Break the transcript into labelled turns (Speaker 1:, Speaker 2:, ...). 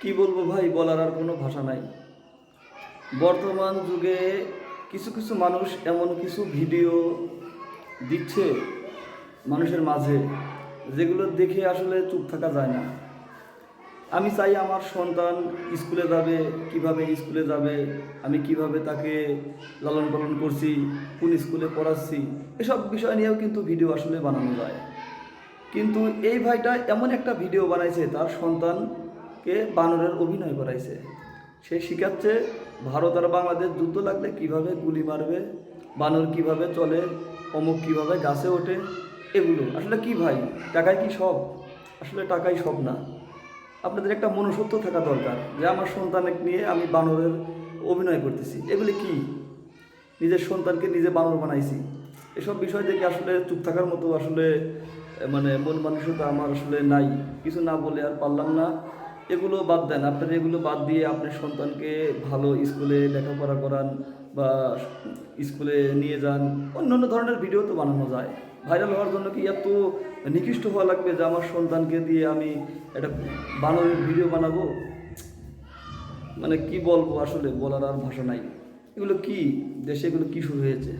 Speaker 1: কি বলবো ভাই, বলার আর কোনো ভাষা নাই। বর্তমান যুগে কিছু কিছু মানুষ এমন কিছু ভিডিও দিচ্ছে মানুষের মাঝে, যেগুলো দেখে আসলে চুপ থাকা যায় না। আমি চাই আমার সন্তান স্কুলে যাবে, কিভাবে স্কুলে যাবে, আমি কিভাবে তাকে লালন পালন করছি, কোন স্কুলে পড়াচ্ছি, এসব বিষয় নিয়েও কিন্তু ভিডিও আসলে বানানো যায়। কিন্তু এই ভাইটা এমন একটা ভিডিও বানাইছে, তার সন্তানকে বানরের অভিনয় করাইছে। সে শিখাচ্ছে ভারত আর বাংলাদেশ যুদ্ধ লাগলে কিভাবে গুলি মারবে, বানর কিভাবে চলে, অমুক কিভাবে গাছে ওঠে। এগুলো আসলে কি ভাই, টাকায় কি সব? আসলে টাকাই সব না। আপনাদের একটা মনুষ্যত্ব থাকা দরকার, যে আমার সন্তানকে নিয়ে আমি বানরের অভিনয় করতেছি। এগুলি কি? নিজের সন্তানকে নিজে বানর বানাইছি। এসব বিষয় দেখে আসলে চুপ থাকার মতো আসলে মানে মন মানসিকতা আমার আসলে নাই। কিছু না বলে আর পারলাম না। এগুলো বাদ দেন, আপনার এগুলো বাদ দিয়ে আপনার সন্তানকে ভালো স্কুলে লেখাপড়া করান, বা স্কুলে নিয়ে যান। অন্য অন্য ধরনের ভিডিও তো বানানো যায়। ভাইরাল হওয়ার জন্য কি এত নিকৃষ্ট হওয়া লাগবে যে আমার সন্তানকে দিয়ে আমি একটা বানরের ভিডিও বানাবো? মানে কি বলবো, আসলে বলার আর ভাষা নাই। এগুলো কি, দেশে এগুলো কি শুরু হয়েছে?